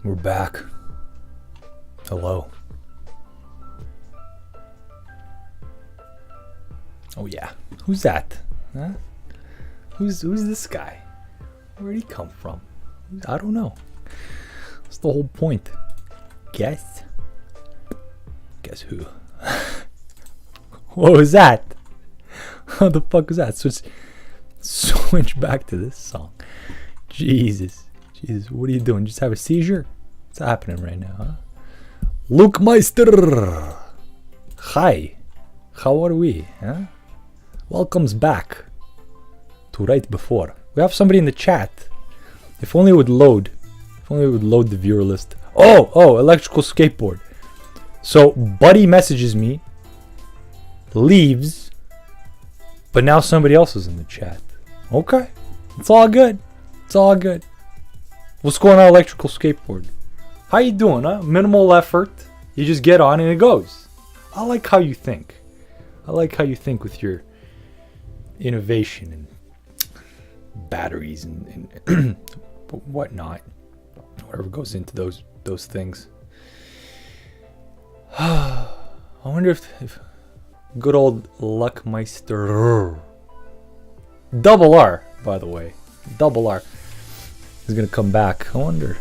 We're back. Hello. Oh yeah. Who's that? Huh? Who's this guy? Where'd he come from? I don't know. That's the whole point. Guess who? What was that? What the fuck was that? Switch back to this song. Jesus, what are you doing? Just have a seizure? What's happening right now, huh? Luke Meister! Hi. How are we, huh? Welcome's back to Right Before. We have somebody in the chat. If only it would load. If only it would load the viewer list. Oh, electrical skateboard. So, Buddy messages me, leaves, but now somebody else is in the chat. Okay. It's all good. It's all good. What's going on, electrical skateboard? How you doing, huh? Minimal effort. You just get on and it goes. I like how you think. I like how you think with your innovation and batteries and whatnot. Whatever goes into those things. I wonder if good old Luckmeister, double R, by the way, double R, is gonna come back. I wonder.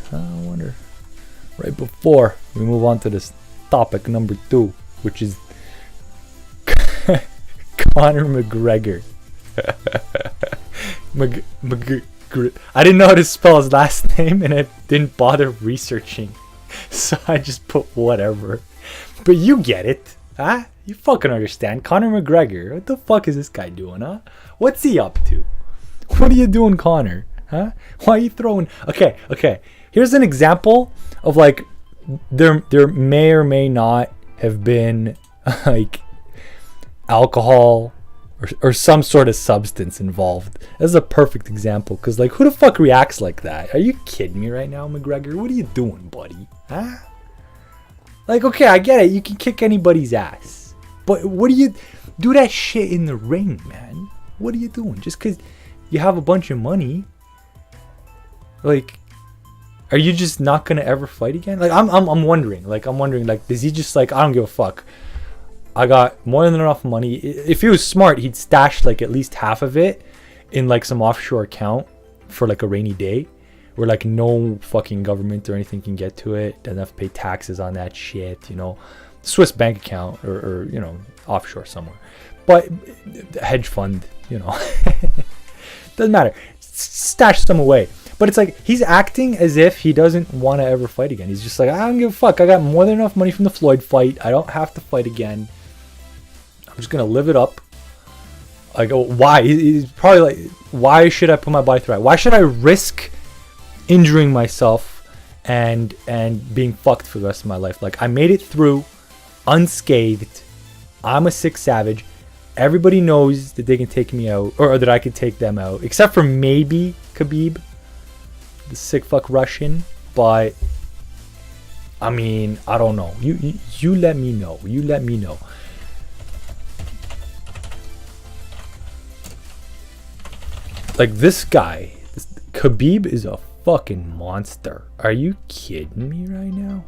Right before we move on to this topic number 2, which is Conor McGregor. I didn't know how to spell his last name, and I didn't bother researching, so I just put whatever. But you get it, huh? You fucking understand. Conor McGregor. What the fuck is this guy doing, huh? What's he up to? What are you doing, Conor? Huh? Why are you throwing... Okay. Here's an example of, like, there may or may not have been, like, alcohol or some sort of substance involved. This is a perfect example, because, like, who the fuck reacts like that? Are you kidding me right now, McGregor? What are you doing, buddy? Huh? Like, okay, I get it. You can kick anybody's ass. But what do you... Do that shit in the ring, man. What are you doing? Just because you have a bunch of money... Like... Are you just not going to ever fight again? Like, I'm wondering. Like, does he just, like... I don't give a fuck. I got more than enough money. If he was smart, he'd stash, like, at least half of it in, like, some offshore account for, like, a rainy day. Where, like, no fucking government or anything can get to it. Doesn't have to pay taxes on that shit, you know. Swiss bank account or you know, offshore somewhere. But hedge fund, you know. Doesn't matter. Stash some away. But it's like, he's acting as if he doesn't want to ever fight again. He's just like, I don't give a fuck. I got more than enough money from the Floyd fight. I don't have to fight again. I'm just going to live it up. Like, why? He's probably like, why should I put my body through that? Why should I risk injuring myself and being fucked for the rest of my life? Like, I made it through unscathed. I'm a sick savage. Everybody knows that they can take me out, or that I can take them out, except for maybe Khabib, the sick fuck Russian. But I mean, I don't know. You let me know. You let me know. Like, this guy, Khabib is a fucking monster. Are you kidding me right now?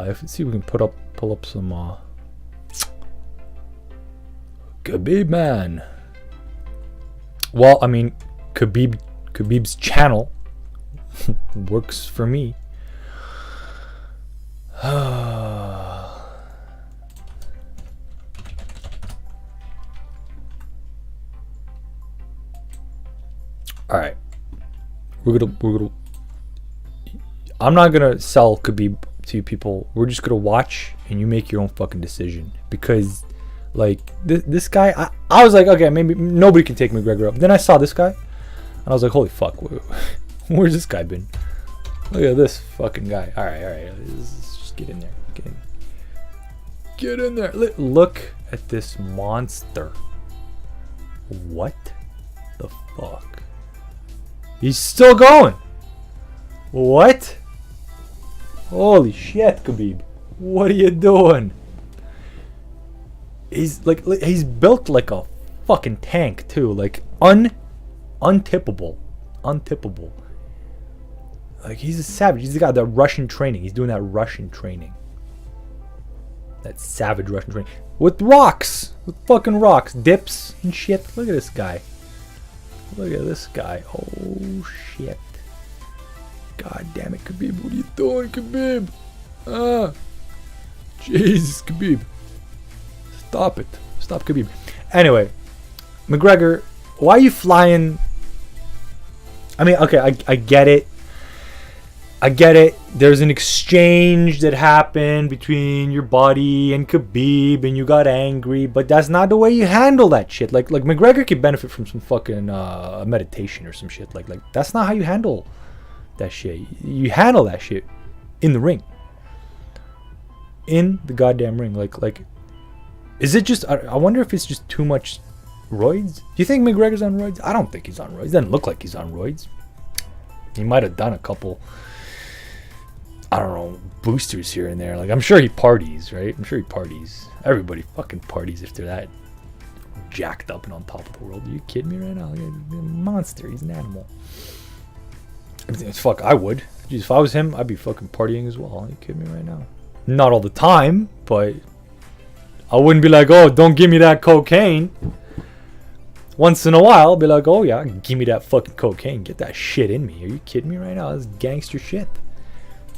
Let's see if we can pull up some Khabib, man. Well, I mean, Khabib's channel works for me. All right, we're gonna. I'm not gonna sell Khabib to you people. We're just gonna watch, and you make your own fucking decision. Because, like, this guy, I was like, okay, maybe nobody can take McGregor up. Then I saw this guy, and I was like, holy fuck, where's this guy been? Look at this fucking guy. All right, let's just get in there. Get in there. Look at this monster. What the fuck? He's still going. What? Holy shit, Khabib. What are you doing? He's like, he's built like a fucking tank too. Like untippable. untippable. Like, he's a savage. He's got that Russian training. He's doing that Russian training. That savage Russian training. With rocks. With fucking rocks. Dips and shit. Look at this guy. Look at this guy. Oh, shit. God damn it, Khabib. What are you doing, Khabib? Jesus, Khabib. Stop it. Stop, Khabib. Anyway, McGregor, why are you flying? I mean, okay, I get it. I get it. There's an exchange that happened between your buddy and Khabib, and you got angry, but that's not the way you handle that shit. Like McGregor could benefit from some fucking meditation or some shit. Like that's not how you handle that shit. You handle that shit in the ring, in the goddamn ring. Like, is it just? I wonder if it's just too much roids. Do you think McGregor's on roids? I don't think he's on roids. It doesn't look like he's on roids. He might have done a couple, I don't know, boosters here and there. Like, I'm sure he parties, right? I'm sure he parties. Everybody fucking parties if they're that jacked up and on top of the world. Are you kidding me right now? He's a monster. He's an animal. Fuck, I would. Jeez, if I was him, I'd be fucking partying as well. Are you kidding me right now? Not all the time, but I wouldn't be like, oh, don't give me that cocaine. Once in a while, I'll be like, oh yeah, give me that fucking cocaine. Get that shit in me. Are you kidding me right now? That's gangster shit.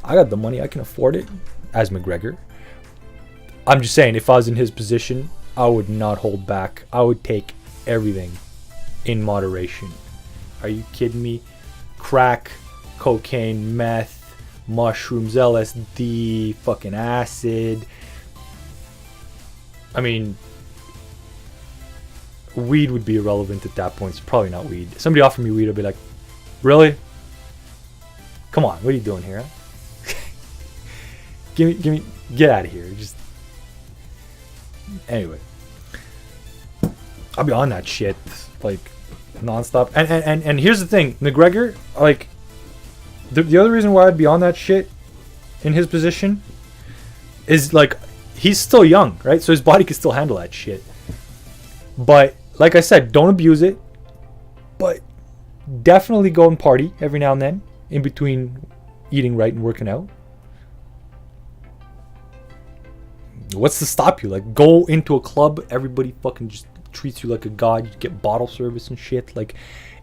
I got the money. I can afford it as McGregor. I'm just saying, if I was in his position, I would not hold back. I would take everything in moderation. Are you kidding me? Crack, cocaine, meth, mushrooms, LSD, fucking acid. I mean, weed would be irrelevant at that point. It's probably not weed. If somebody offered me weed, I'd be like, really? Come on, what are you doing here? Huh? give me, get out of here. Just anyway, I'll be on that shit like nonstop. And here's the thing, McGregor, like the other reason why I'd be on that shit in his position is like he's still young, right? So his body can still handle that shit. But like I said, don't abuse it. But definitely go and party every now and then in between eating right and working out. What's to stop you? Like, go into a club, everybody fucking just treats you like a god. You get bottle service and shit. Like,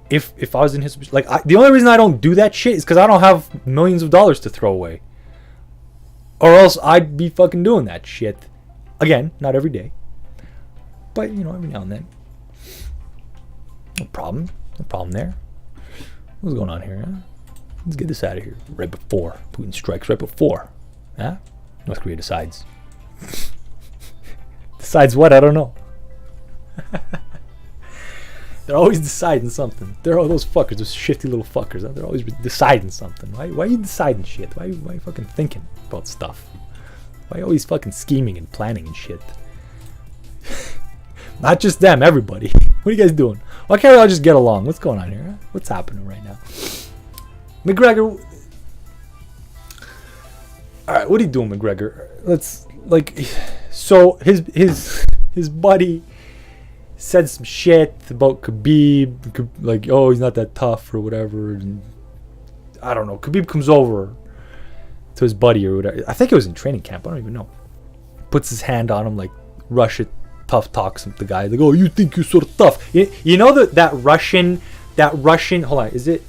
if I was in his position, like, the only reason I don't do that shit is because I don't have millions of dollars to throw away. Or else I'd be fucking doing that shit. Again, not every day. But, you know, every now and then. No problem. No problem there. What's going on here, huh? Let's get this out of here. Right before Putin strikes. Right before. Huh? North Korea decides. Decides what? I don't know. They're always deciding something. They're all those fuckers, those shifty little fuckers. Huh? They're always deciding something. Why are you deciding shit? Why are you fucking thinking about stuff? Why are you always fucking scheming and planning and shit? Not just them, everybody. What are you guys doing? Why can't we all just get along? What's going on here? Huh? What's happening right now? McGregor. Alright, what are you doing, McGregor? Let's, like, so his buddy said some shit about Khabib, like, oh, he's not that tough or whatever. And I don't know. Khabib comes over to his buddy or whatever. I think it was in training camp. I don't even know. Puts his hand on him, like, Russia tough talks the guy. Like, oh, you think you're sort of tough. You know that Russian, hold on, is it?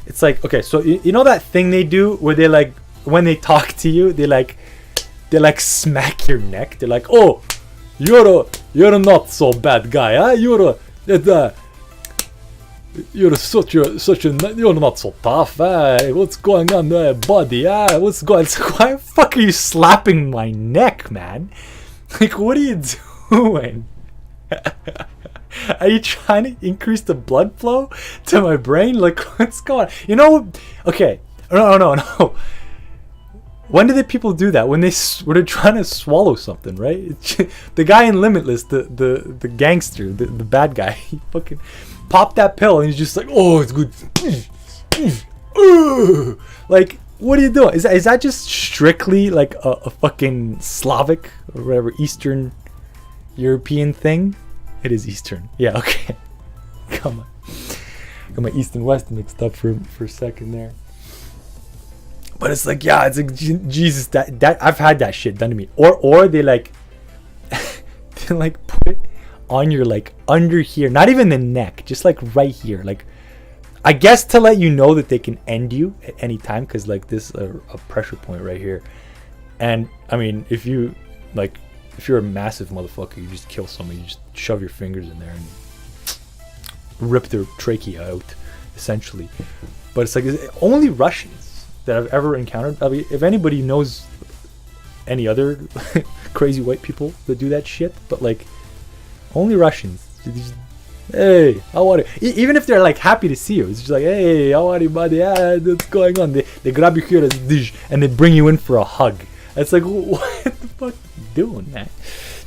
It's like, okay, so you know that thing they do where they like, when they talk to you, they like smack your neck. They're like, oh, you're a not so bad guy, huh? You're not so tough. What's going on there, buddy? What's going? Why the fuck are you slapping my neck, man? Like, what are you doing? Are you trying to increase the blood flow to my brain? Like, what's going on? You know, okay, no. When do the people do that? When they're trying to swallow something, right? The guy in Limitless, the gangster, the bad guy, he fucking popped that pill and he's just like, oh, it's good. Like, what are you doing? Is that just strictly like a fucking Slavic or whatever Eastern European thing? It is Eastern. Yeah, okay. Come on. Got my East and West mixed up for a second there. But it's like, yeah, it's like Jesus. That I've had that shit done to me. Or they like, they like put it on your like under here, not even the neck, just like right here, like. I guess to let you know that they can end you at any time, because like this a pressure point right here. And I mean, if you're a massive motherfucker, you just kill somebody, you just shove your fingers in there and rip their trachea out, essentially. But it's like only Russians that I've ever encountered. I mean, if anybody knows any other crazy white people that do that shit, but like only Russians. Hey, how are you? Even if they're like happy to see you, it's just like, hey, how are you, buddy? Yeah, what's going on? They grab you here and they bring you in for a hug. It's like, what the fuck are you doing, man?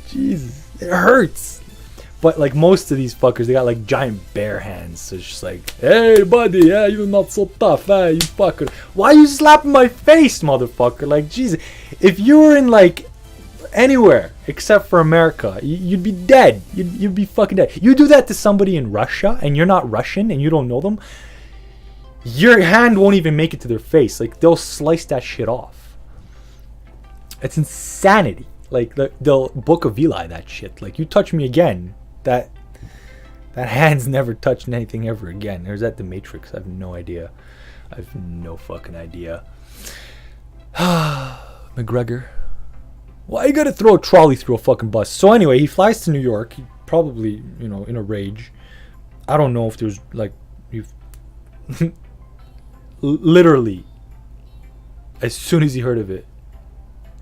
Jesus, it hurts. But like most of these fuckers, they got like giant bare hands. So it's just like, hey, buddy, yeah, you're not so tough, you fucker. Why are you slapping my face, motherfucker? Like, Jesus, if you were in like anywhere except for America, you'd be dead. You'd be fucking dead. You do that to somebody in Russia and you're not Russian and you don't know them, your hand won't even make it to their face. Like, they'll slice that shit off. It's insanity. Like, they'll Book of Eli that shit. Like, you touch me again, that hand's never touched anything ever again. There's that The Matrix. I have no idea. I have no fucking idea. McGregor. Why you gotta throw a trolley through a fucking bus? So anyway, he flies to New York. He probably, in a rage. I don't know if there's like, literally, as soon as he heard of it,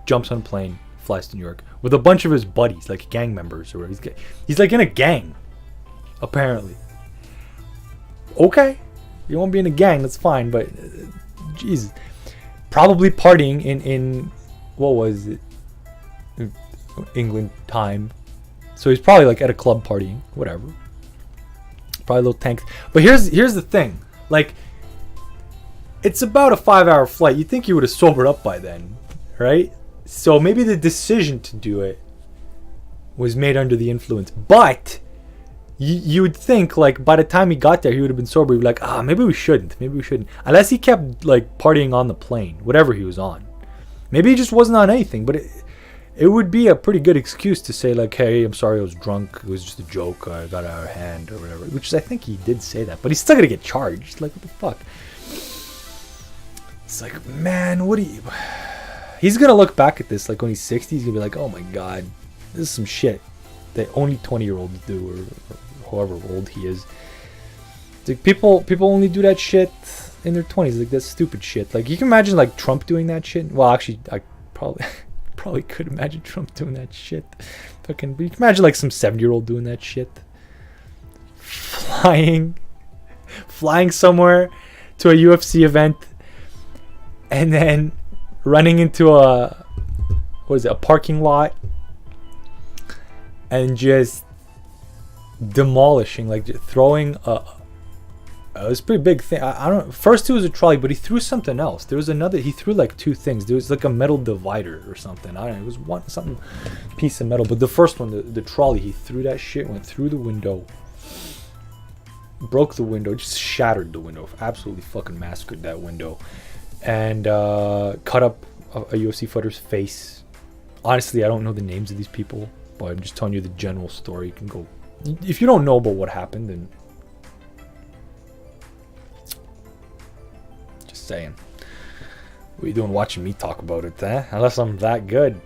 jumps on a plane, flies to New York with a bunch of his buddies, like gang members, or he's like in a gang, apparently. Okay, you won't be in a gang, that's fine, but Jesus, probably partying in what was it? England time. So he's probably like at a club partying, whatever. Probably a little tank. But here's the thing. Like, it's about a 5-hour flight. You'd think he would have sobered up by then, right? So maybe the decision to do it was made under the influence. But you would think like by the time he got there, he would have been sober. He'd be like, maybe we shouldn't. Unless he kept like partying on the plane, whatever he was on. Maybe he just wasn't on anything, but it would be a pretty good excuse to say like, hey, I'm sorry I was drunk, it was just a joke, I got out of hand or whatever, which is, I think he did say that, but he's still gonna get charged. Like, what the fuck? It's like, man, he's gonna look back at this like when he's 60, he's gonna be like, oh my god, this is some shit that only 20-year-olds do, or however old he is. It's like people only do that shit in their 20s. Like, that's stupid shit. Like, you can imagine like Trump doing that shit. Well, actually, I probably could imagine Trump doing that shit. Fucking, but you can imagine like some 70-year-old doing that shit. Flying somewhere to a UFC event and then running into a parking lot and just demolishing, like throwing it was a pretty big thing. I don't. First it was a trolley, but he threw something else. There was another. He threw like two things. There was like a metal divider or something. I don't know. It was something piece of metal. But the first one, the trolley, he threw that shit. Went through the window. Broke the window. Just shattered the window. Absolutely fucking massacred that window, and cut up a UFC fighter's face. Honestly, I don't know the names of these people, but I'm just telling you the general story. You can go. If you don't know about what happened, then. Saying, what are you doing watching me talk about it, huh? Unless I'm that good.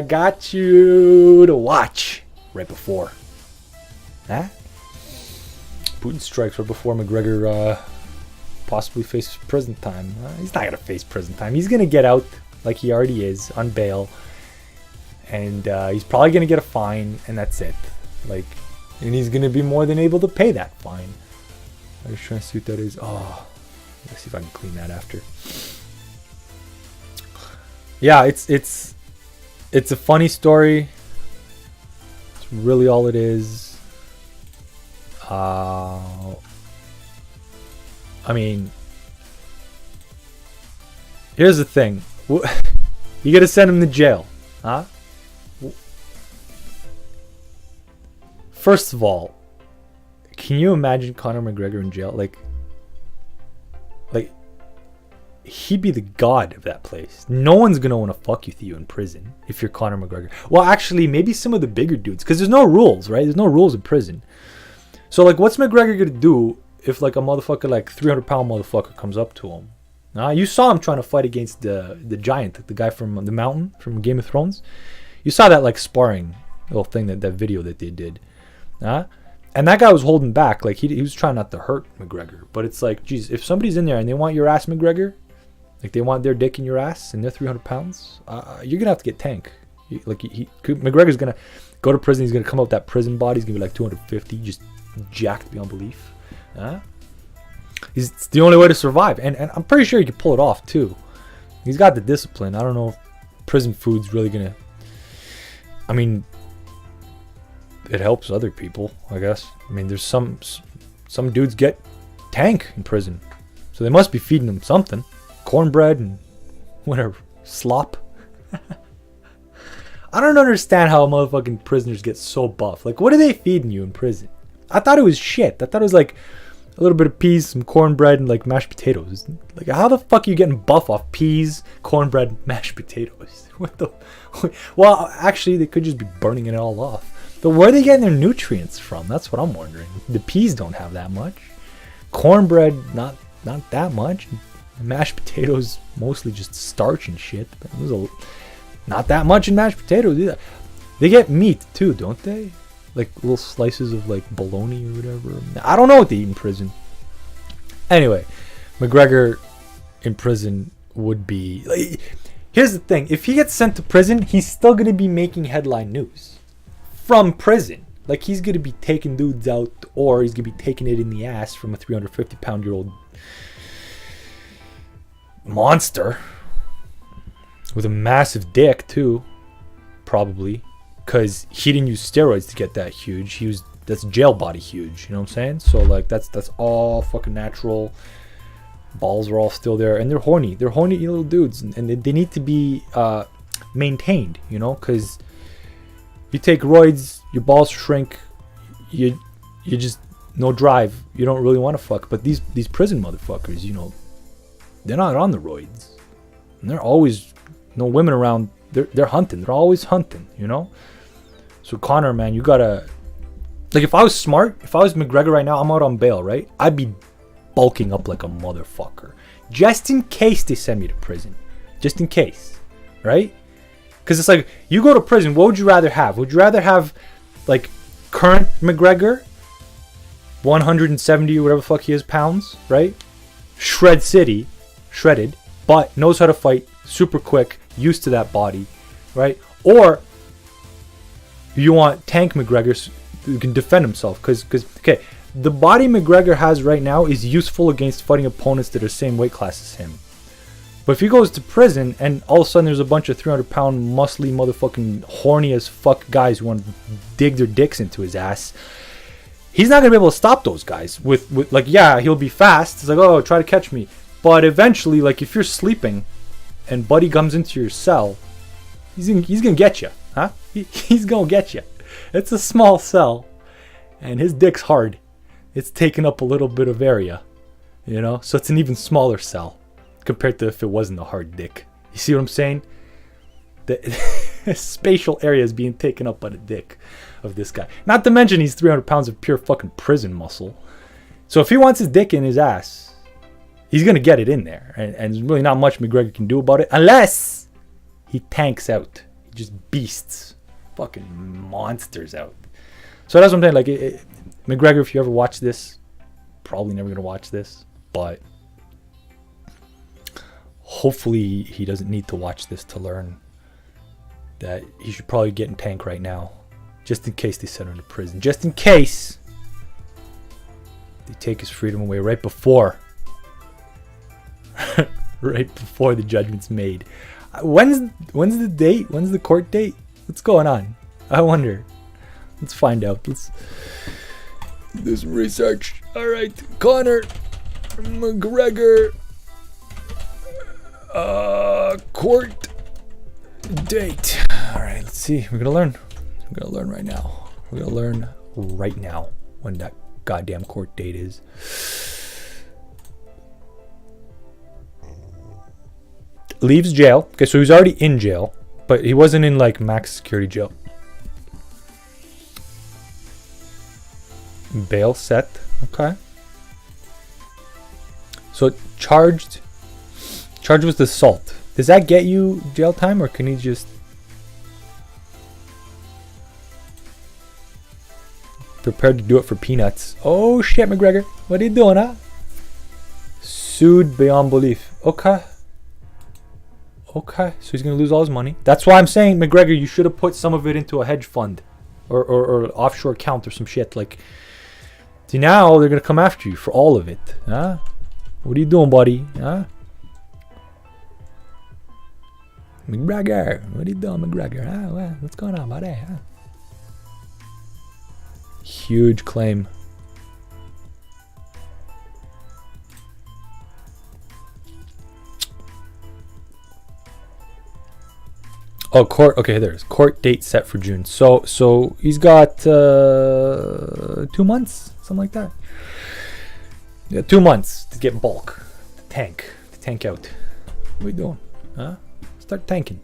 Got you to watch right before. Huh? Putin strikes right before McGregor possibly faces prison time. He's not gonna face prison time. He's gonna get out like he already is on bail, and he's probably gonna get a fine, and that's it. Like, and he's gonna be more than able to pay that fine. I was trying to see what that is. Oh, let's see if I can clean that after. Yeah, it's a funny story. It's really all it is. I mean, here's the thing. You gotta send him to jail, huh? First of all, can you imagine Conor McGregor in jail? Like he'd be the god of that place. No one's gonna want to fuck with you in prison if you're Conor McGregor. Well, actually, maybe some of the bigger dudes, because there's no rules, right? There's no rules in prison. So like, what's McGregor gonna do if like a motherfucker, like 300-pound motherfucker, comes up to him? You saw him trying to fight against the giant, the guy from the mountain from Game of Thrones. You saw that like sparring little thing, that video that they did. And that guy was holding back, like he was trying not to hurt McGregor. But it's like, geez, if somebody's in there and they want your ass, McGregor, like they want their dick in your ass and they're 300 pounds, you're gonna have to get tank. McGregor's gonna go to prison. He's gonna come out with that prison body. He's gonna be like 250, just jacked beyond belief. It's the only way to survive, and I'm pretty sure he can pull it off too. He's got the discipline. I don't know if prison food's really gonna. I mean, it helps other people, I guess. I mean, there's some dudes get tank in prison, so they must be feeding them something, cornbread and whatever, slop. I don't understand how motherfucking prisoners get so buff. Like, what are they feeding you in prison? I thought it was shit. I thought it was like a little bit of peas, some cornbread, and like mashed potatoes. Like, how the fuck are you getting buff off peas, cornbread, mashed potatoes? What the? Well, actually, they could just be burning it all off. But where are they getting their nutrients from? That's what I'm wondering. The peas don't have that much. Cornbread, not that much. Mashed potatoes, mostly just starch and shit. But there's not that much in mashed potatoes either. They get meat too, don't they? Like little slices of like bologna or whatever. I don't know what they eat in prison. Anyway, McGregor in prison would be like, here's the thing, if he gets sent to prison, he's still gonna be making headline news from prison. Like, he's gonna be taking dudes out, or he's gonna be taking it in the ass from a 350-pound-year-old monster with a massive dick too, probably. Because he didn't use steroids to get that huge. That's jail body huge. You know what I'm saying? So like that's all fucking natural. Balls are all still there, and they're horny. They're horny little dudes, and they need to be maintained. You know, because you take roids, your balls shrink. You just no drive. You don't really want to fuck. But these prison motherfuckers, you know, they're not on the roids, and they're always no women around. They're hunting. They're always hunting. You know. So Conor, man, you gotta, like, if I was smart, if I was McGregor right now, I'm out on bail, right? I'd be bulking up like a motherfucker, just in case they send me to prison, just in case, right? Because it's like, you go to prison, what would you rather have? Would you rather have like current McGregor, 170 or whatever the fuck he is pounds, right? Shredded, but knows how to fight, super quick, used to that body, right? Or you want tank McGregor who can defend himself, because okay, the body McGregor has right now is useful against fighting opponents that are same weight class as him. But if he goes to prison and all of a sudden there's a bunch of 300-pound muscly motherfucking horny as fuck guys who want to dig their dicks into his ass, he's not gonna be able to stop those guys with like, yeah, he'll be fast. It's like, oh, try to catch me. But eventually, like, if you're sleeping and Buddy comes into your cell, he's gonna get you. Huh? He's gonna get you. It's a small cell, and his dick's hard. It's taking up a little bit of area, you know. So it's an even smaller cell compared to if it wasn't a hard dick. You see what I'm saying? The spatial area is being taken up by the dick of this guy. Not to mention he's 300 pounds of pure fucking prison muscle. So if he wants his dick in his ass, he's gonna get it in there, and there's really not much McGregor can do about it unless he tanks out. Just beasts, fucking monsters out. So that's what I'm saying. Like, McGregor, if you ever watch this, probably never gonna watch this, but hopefully he doesn't need to watch this to learn that he should probably get in tank right now, just in case they send him to prison, just in case they take his freedom away right before the judgment's made. When's the date? When's the court date? What's going on? I wonder. Let's find out. Let's do some research. All right, Conor McGregor court date. All right, let's see. We're gonna learn. We're gonna learn right now. We're gonna learn right now when that goddamn court date is. Leaves jail. Okay, so he was already in jail, but he wasn't in like max security jail. Bail set. Okay. So charged with assault. Does that get you jail time, or can he just prepared to do it for peanuts? Oh shit, McGregor. What are you doing, huh? Sued beyond belief. Okay. Okay, so he's gonna lose all his money. That's why I'm saying, McGregor, you should have put some of it into a hedge fund or offshore account or some shit. Like, see, now they're gonna come after you for all of it. Huh? What are you doing, buddy? Huh? McGregor, what are you doing, McGregor? Huh? What's going on, buddy? Huh? Huge claim. Oh, court. Okay, there's court date set for June. So he's got 2 months, something like that. Yeah, 2 months to get bulk, to tank out. What are you doing? Huh? Start tanking.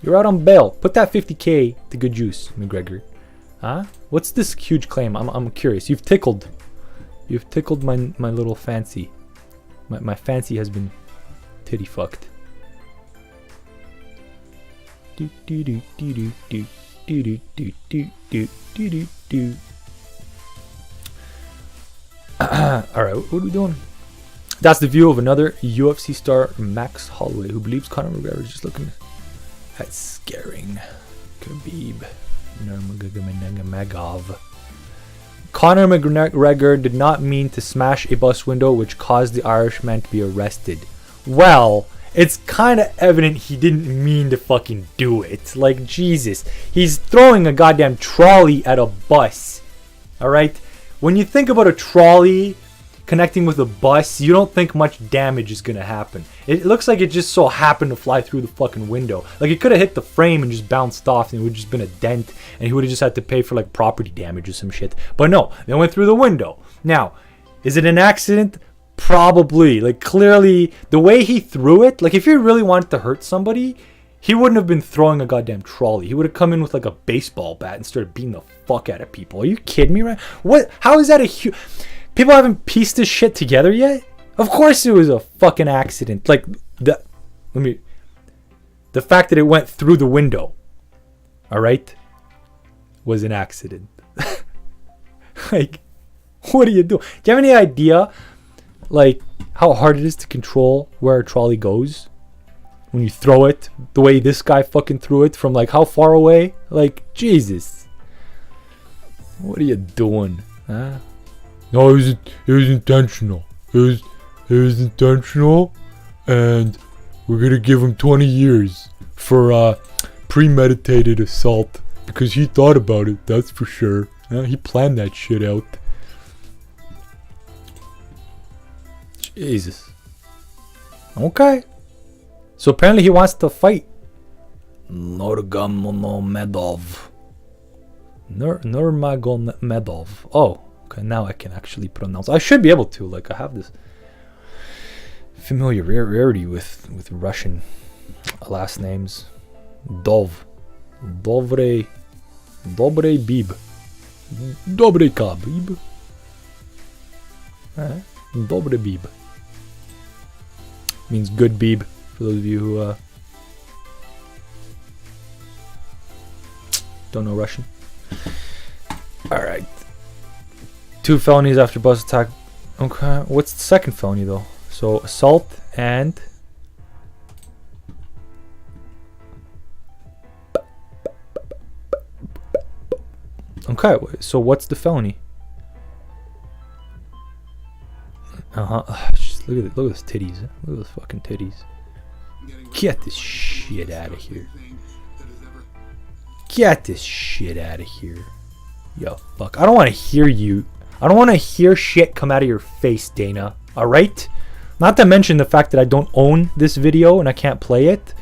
You're out on bail. Put that 50K to good use, McGregor. Huh? What's this huge claim? I'm curious. You've tickled my little fancy. My fancy has been titty fucked. Do do do do do do do do do do do do. All right, what are we doing? That's the view of another UFC star, Max Holloway, who believes Conor McGregor is just looking at scaring Khabib Nurmagomedov. Conor McGregor did not mean to smash a bus window, which caused the Irishman to be arrested. Well, it's kind of evident he didn't mean to fucking do it. Like, Jesus. He's throwing a goddamn trolley at a bus. Alright? When you think about a trolley connecting with a bus, you don't think much damage is going to happen. It looks like it just so happened to fly through the fucking window. Like, it could have hit the frame and just bounced off, and it would have just been a dent, and he would have just had to pay for, like, property damage or some shit. But no, they went through the window. Now, is it an accident? Probably. Like, clearly, the way he threw it, like, if he really wanted to hurt somebody, he wouldn't have been throwing a goddamn trolley. He would have come in with, like, a baseball bat and started beating the fuck out of people. Are you kidding me, right? What? How is that a huge... People haven't pieced this shit together yet? Of course it was a fucking accident. Like, the fact that it went through the window, alright, was an accident. Like, what are you doing? Do you have any idea, like, how hard it is to control where a trolley goes when you throw it the way this guy fucking threw it from, like, how far away? Like, Jesus, what are you doing? Huh? No, it was intentional. It was intentional, and we're gonna give him 20 years for premeditated assault because he thought about it. That's for sure. He planned that shit out. Jesus. Okay. So apparently he wants to fight Nurmagomedov. Nurmagomedov. Oh, okay. Now I can actually pronounce. I should be able to. Like, I have this familiarity with Russian last names. Dobre Bib. Dobre Khabib. Dobre Bib. Means good Bib, for those of you who don't know Russian. Alright. 2 felonies after bus attack. Okay, what's the second felony though? So assault and okay, so what's the felony? Just look at those titties. Look at those fucking titties. Get this shit out of here. Get this shit out of here. Yo, fuck. I don't want to hear you. I don't want to hear shit come out of your face, Dana. Alright? Not to mention the fact that I don't own this video and I can't play it.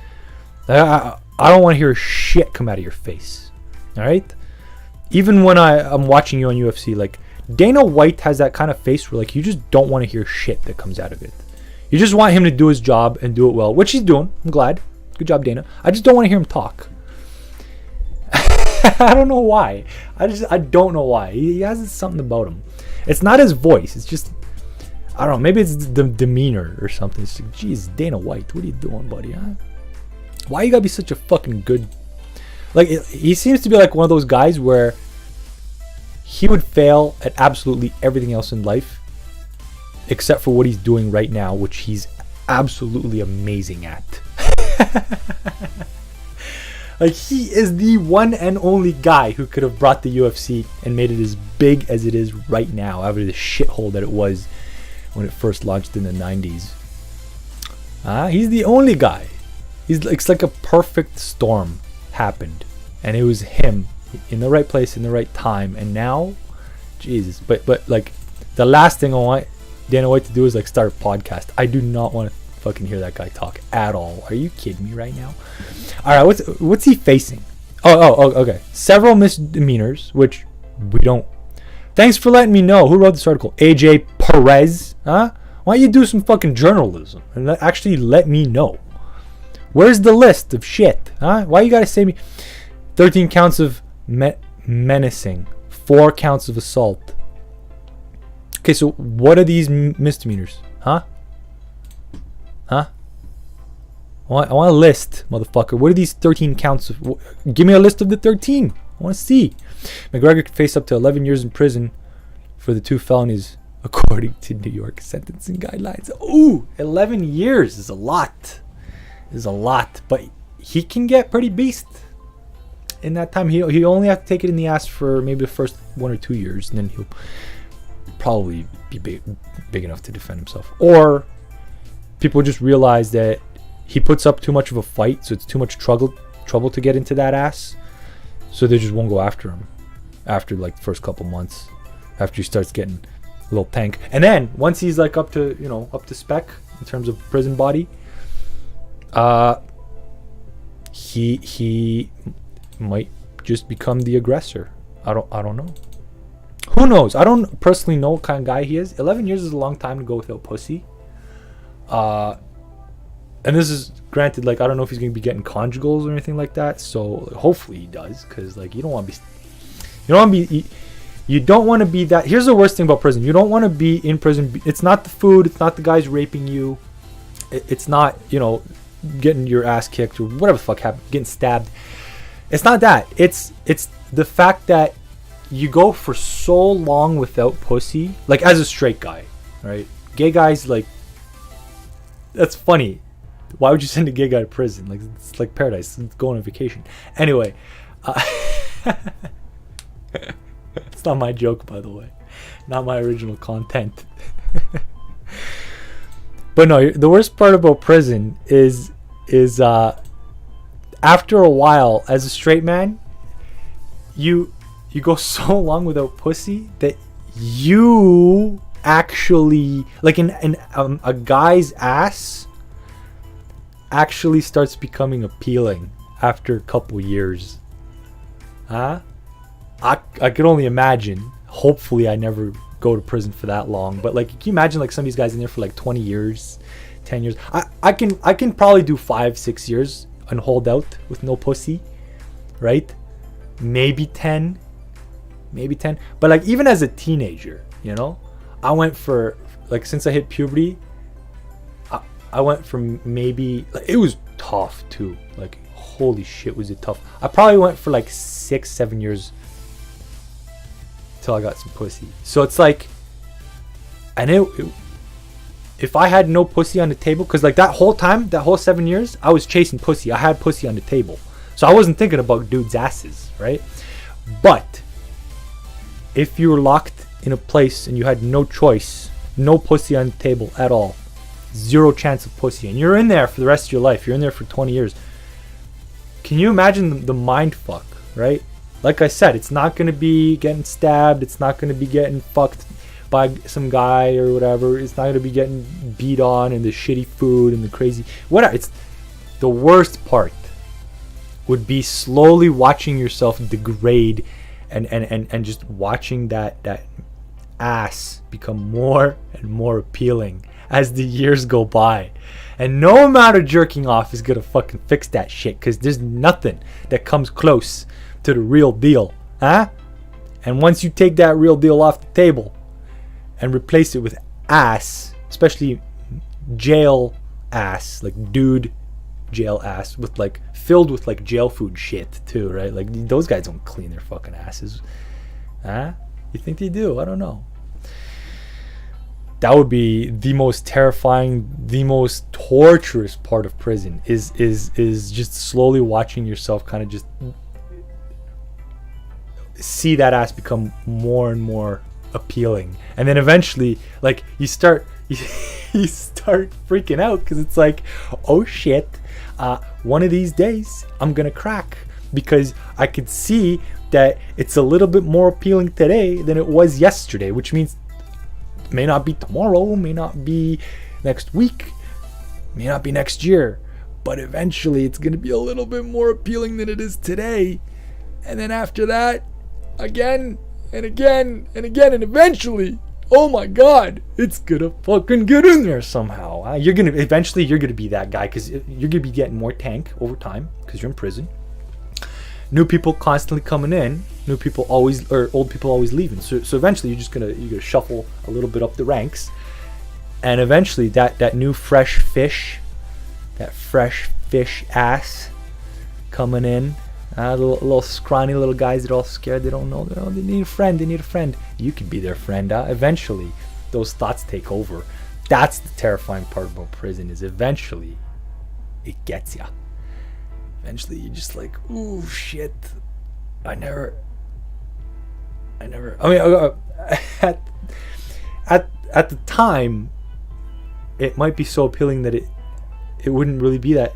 I don't want to hear shit come out of your face. Alright? Even when I'm watching you on UFC, like, Dana White has that kind of face where like you just don't want to hear shit that comes out of it. You just want him to do his job and do it well, which he's doing. I'm glad. Good job, Dana. I just don't want to hear him talk. I don't know why. I don't know why. He has something about him. It's not his voice. It's just, I don't know. Maybe it's the demeanor or something. It's like, geez, Dana White, what are you doing, buddy? Huh? Why you gotta be such a fucking good... Like, he seems to be like one of those guys where he would fail at absolutely everything else in life except for what he's doing right now, which he's absolutely amazing at. Like, he is the one and only guy who could have brought the UFC and made it as big as it is right now after the shithole that it was when it first launched in the 90s. He's the only guy. It's like a perfect storm happened, and it was him in the right place in the right time. And now, Jesus, but like the last thing I want Dana White to do is like start a podcast. I do not want to fucking hear that guy talk at all. Are you kidding me right now? All right, what's he facing? Oh, okay. Several misdemeanors, which we don't. Thanks for letting me know. Who wrote this article? AJ Perez. Huh? Why don't you do some fucking journalism and actually let me know? Where's the list of shit? Huh? Why you gotta say me? 13 counts of menacing. 4 counts of assault. Okay, so what are these misdemeanors? Huh? I want a list, motherfucker. What are these 13 counts of? Give me a list of the 13. I want to see. McGregor could face up to 11 years in prison for the 2 felonies, according to New York sentencing guidelines. Ooh, 11 years is a lot. But he can get pretty beast in that time. He only have to take it in the ass for maybe the first 1 or 2 years, and then he'll probably be big enough to defend himself. Or people just realize that he puts up too much of a fight, so it's too much trouble to get into that ass, so they just won't go after him after like the first couple months, after he starts getting a little tank. And then once he's like up to spec in terms of prison body, he might just become the aggressor. I don't know. Who knows? I don't personally know what kind of guy he is. 11 years is a long time to go without pussy. And this is granted, like, I don't know if he's gonna be getting conjugals or anything like that. So hopefully he does, because like you don't want to be that. Here's the worst thing about prison: you don't want to be in prison. It's not the food. It's not the guys raping you. It's not getting your ass kicked or whatever the fuck happened, getting stabbed. It's not that. It's the fact that you go for so long without pussy. Like, as a straight guy, right? Gay guys, like, that's funny. Why would you send a gay guy to prison? Like, it's like paradise. It's going on vacation. Anyway, it's not my joke, by the way. Not my original content. But no, the worst part about prison is after a while, as a straight man, you go so long without pussy that you actually, like, a guy's ass actually starts becoming appealing after a couple years. I could only imagine. Hopefully I never go to prison for that long, but like, can you imagine like some of these guys in there for like 20 years, 10 years? I can probably do 5-6 years and hold out with no pussy, right? Maybe 10, but like, even as a teenager, I went for, like, since I hit puberty, I went from maybe, like, it was tough too, like, holy shit was it tough. I probably went for like 6-7 years till I got some pussy. So it's like, and if I had no pussy on the table, because like that whole time, that whole 7 years, I was chasing pussy. I had pussy on the table, so I wasn't thinking about dudes' asses, right? But if you were locked in a place and you had no choice, no pussy on the table at all, 0 chance of pussy, and you're in there for the rest of your life, you're in there for 20 years, can you imagine the mind fuck, right? Like I said, it's not going to be getting stabbed, it's not going to be getting fucked by some guy or whatever, it's not going to be getting beat on and the shitty food and the crazy whatever. It's the worst part would be slowly watching yourself degrade and just watching that ass become more and more appealing as the years go by. And no amount of jerking off is gonna fucking fix that shit, because there's nothing that comes close to the real deal, huh? And once you take that real deal off the table and replace it with ass, especially jail ass, like dude jail ass, with like filled with like jail food shit too, right? Like those guys don't clean their fucking asses, huh? You think they do? I don't know. That would be the most terrifying, the most torturous part of prison is just slowly watching yourself kind of just see that ass become more and more appealing, and then eventually like you start freaking out, because it's like, oh shit, one of these days I'm gonna crack, because I could see that it's a little bit more appealing today than it was yesterday, which means may not be tomorrow, may not be next week, may not be next year, but eventually it's gonna be a little bit more appealing than it is today. And then after that, again and again and again, and eventually, oh my god, it's gonna fucking get in there somehow. You're gonna be that guy, because you're gonna be getting more tank over time because you're in prison. New people constantly coming in, new people always, or old people always leaving. So eventually you're gonna shuffle a little bit up the ranks, and eventually that new fresh fish ass coming in, little scrawny little guys that are all scared, they don't know, they need a friend. You can be their friend. Eventually those thoughts take over. That's the terrifying part about prison, is eventually it gets ya. Eventually you're just like, ooh shit, I mean, at the time it might be so appealing that it wouldn't really be that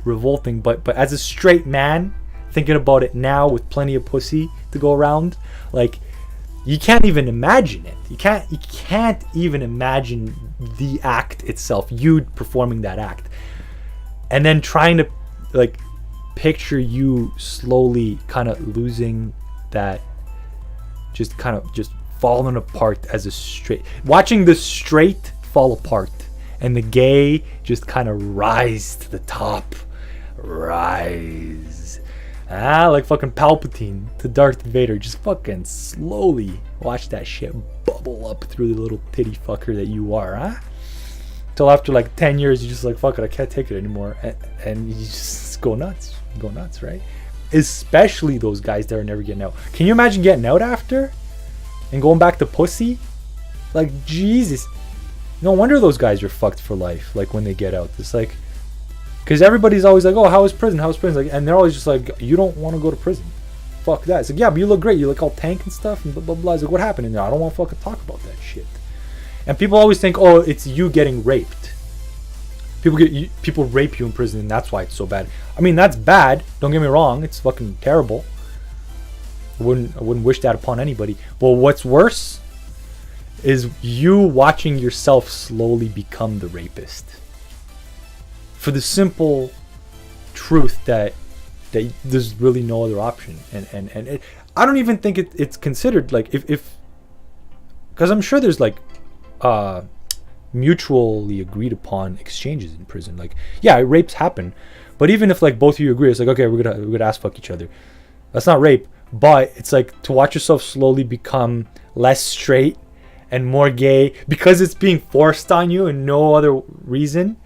revolting, but as a straight man thinking about it now, with plenty of pussy to go around, like, you can't even imagine it. You can't even imagine the act itself, you performing that act, and then trying to like picture you slowly kind of losing that, just falling apart as a straight, watching the straight fall apart and the gay just kind of rise to the top, like fucking Palpatine to Darth Vader, just fucking slowly watch that shit bubble up through the little titty fucker that you are, huh? Till after like 10 years, you're just like, fuck it, I can't take it anymore, and you just go nuts, right? Especially those guys that are never getting out. Can you imagine getting out after and going back to pussy? Like, Jesus, no wonder those guys are fucked for life. Like, when they get out, it's like, because everybody's always like, oh, how is prison, like, and they're always just like, you don't want to go to prison, fuck that. It's like, yeah, but you look great, you look all tank and stuff and blah blah blah. It's like, what happened in there? I don't want to fucking talk about that shit. And people always think, oh, it's you getting raped. People rape you in prison, and that's why it's so bad. I mean, that's bad, don't get me wrong, it's fucking terrible. I wouldn't wish that upon anybody. But what's worse is you watching yourself slowly become the rapist, for the simple truth that there's really no other option. And I don't even think it's considered, like, if because I'm sure there's like mutually agreed upon exchanges in prison. Like, yeah, rapes happen, but even if like both of you agree, it's like, okay, we're gonna ass fuck each other, that's not rape. But it's like to watch yourself slowly become less straight and more gay because it's being forced on you and no other reason.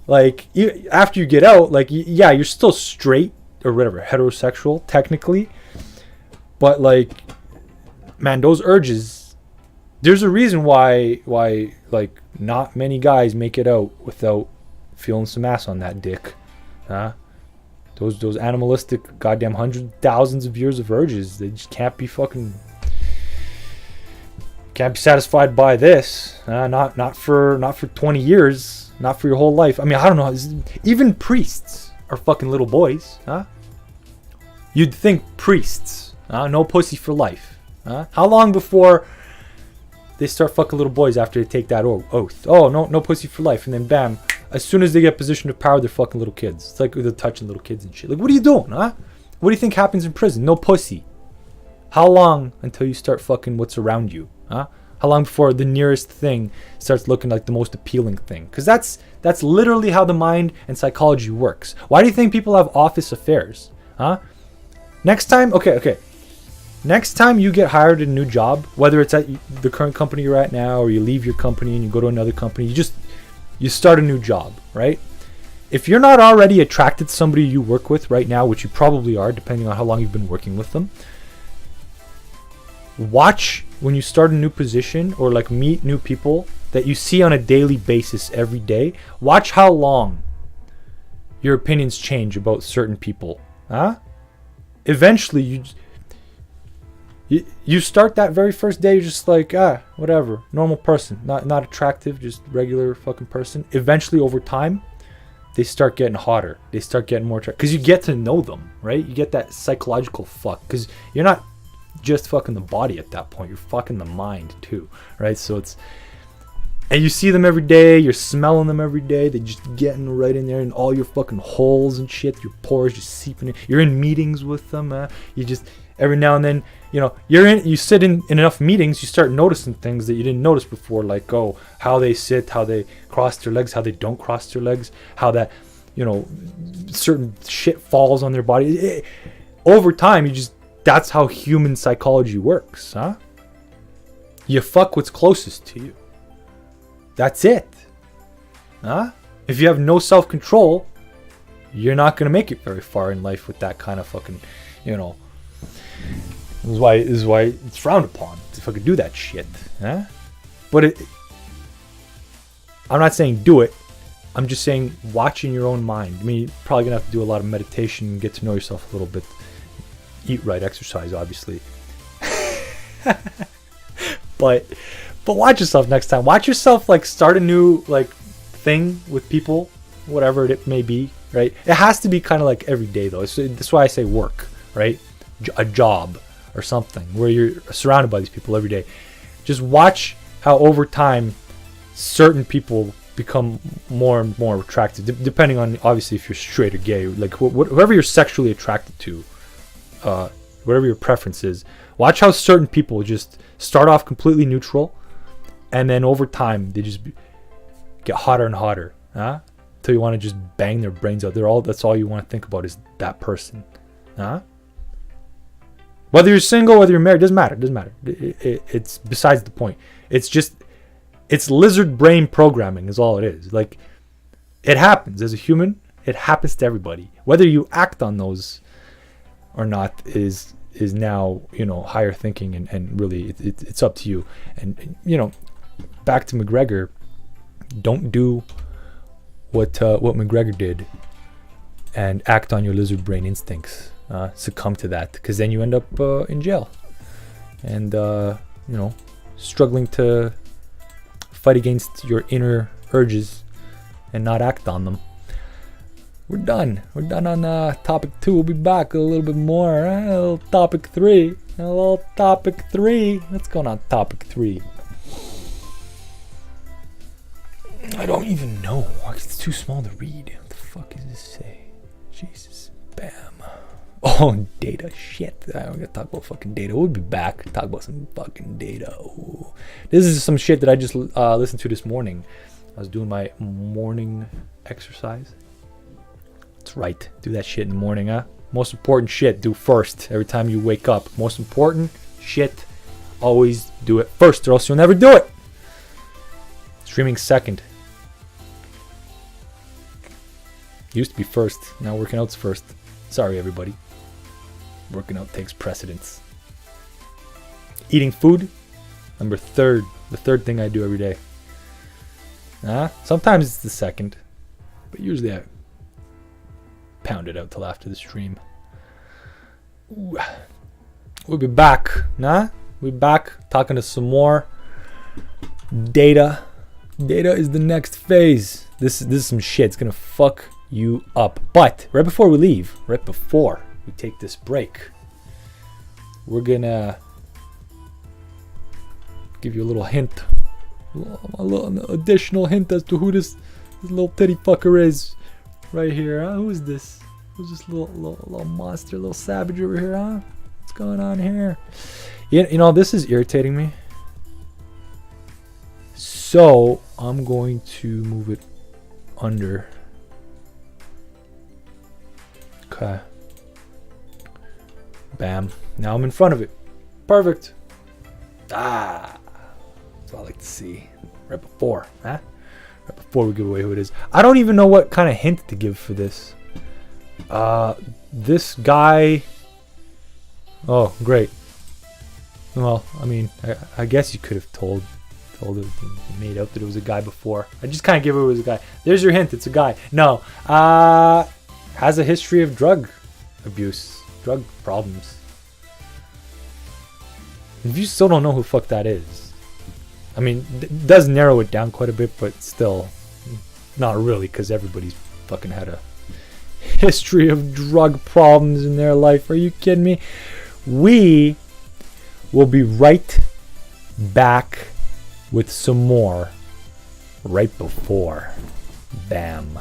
Like, after you get out, like, yeah, you're still straight or whatever, heterosexual technically, but like, man, those urges, there's a reason why like not many guys make it out without feeling some ass on that dick, huh? Those animalistic goddamn thousands of years of urges, they just can't be satisfied by this. Not for 20 years, not for your whole life. I mean, I don't know. Even priests are fucking little boys, huh? You'd think priests, no pussy for life, huh? How long before they start fucking little boys after they take that oath? Oh, no pussy for life, and then bam, as soon as they get position of power, they're fucking little kids. It's like they're touching little kids and shit. Like, what are you doing, huh? What do you think happens in prison? No pussy. How long until you start fucking what's around you, huh? How long before the nearest thing starts looking like the most appealing thing? Because that's literally how the mind and psychology works. Why do you think people have office affairs? Huh? Next time, okay. Next time you get hired at a new job, whether it's at the current company you're at now, or you leave your company and you go to another company, you start a new job, right? If you're not already attracted to somebody you work with right now, which you probably are, depending on how long you've been working with them, watch when you start a new position or like meet new people that you see on a daily basis every day. Watch how long your opinions change about certain people. Huh? Eventually, you start that very first day, you're just like, whatever, normal person, not attractive, just regular fucking person. Eventually, over time, they start getting hotter. They start getting more attractive because you get to know them, right? You get that psychological fuck because you're not just fucking the body at that point. You're fucking the mind too, right? So it's, and you see them every day. You're smelling them every day. They just getting right in there, and all your fucking holes and shit, your pores just seeping in. You're in meetings with them. You just every now and then, you sit in enough meetings, you start noticing things that you didn't notice before, like how they sit, how they cross their legs, how they don't cross their legs, how that certain shit falls on their body. Over time, that's how human psychology works, huh? You fuck what's closest to you. That's it. Huh? If you have no self-control, you're not going to make it very far in life with that kind of fucking, This is why it's frowned upon to fucking do that shit. Huh? But I'm not saying do it. I'm just saying watch in your own mind. I mean, you're probably going to have to do a lot of meditation and get to know yourself a little bit. Eat right, exercise, obviously. But watch yourself next time. Watch yourself start a new thing with people, whatever it may be, right? It has to be kind of like every day though. So that's why I say work, right? A job or something where you're surrounded by these people every day. Just watch how over time certain people become more and more attractive, depending on obviously if you're straight or gay, whoever you're sexually attracted to, whatever your preference is. Watch how certain people just start off completely neutral, and then over time they just get hotter and hotter, till you want to just bang their brains out. That's all you want to think about is that person, Whether you're single, whether you're married, doesn't matter. It's besides the point. It's lizard brain programming is all it is. It happens as a human. It happens to everybody. Whether you act on those or not is now higher thinking, and really it's up to you. And back to McGregor, don't do what McGregor did and act on your lizard brain instincts. Succumb to that, because then you end up in jail and struggling to fight against your inner urges and not act on them. We're done on topic 2. We'll be back a little bit more. A little topic 3. Let's go on topic 3. I don't even know. It's too small to read. What the fuck does this say? Jesus. Bam. Oh, data. Shit. I'm gonna talk about fucking data. We'll be back. Talk about some fucking data. Ooh. This is some shit that I just listened to this morning. I was doing my morning exercise. That's right. Do that shit in the morning, huh? Most important shit, do first. Every time you wake up. Most important shit, always do it first, or else you'll never do it. Streaming second. Used to be first. Now working out's first. Sorry, everybody. Working out takes precedence. Eating food, number 3rd. The 3rd thing I do every day. Sometimes it's the 2nd, but usually I pound it out till after the stream. Ooh. We'll be back, We'll be back talking to some more data. Data is the next phase. This is some shit. It's gonna fuck you up. But right before we leave, right before we take this break, we're gonna give you a little hint, a little additional hint as to who this little titty fucker is right here. Who is this? Who's this little monster, little savage over here? What's going on here? You know, this is irritating me. So I'm going to move it under. Okay. Bam. Now I'm in front of it. Perfect. That's what I like to see. Right before, huh? Right before we give away who it is. I don't even know what kind of hint to give for this. This guy. Oh, great. Well, I mean, I guess you could have told it, made out that it was a guy before. I just kind of give it was a guy. There's your hint. It's a guy. No. Has a history of drug abuse, drug problems. If you still don't know who the fuck that is, I mean, it does narrow it down quite a bit, but still, not really, because everybody's fucking had a history of drug problems in their life. Are you kidding me? We will be right back with some more right before. Bam.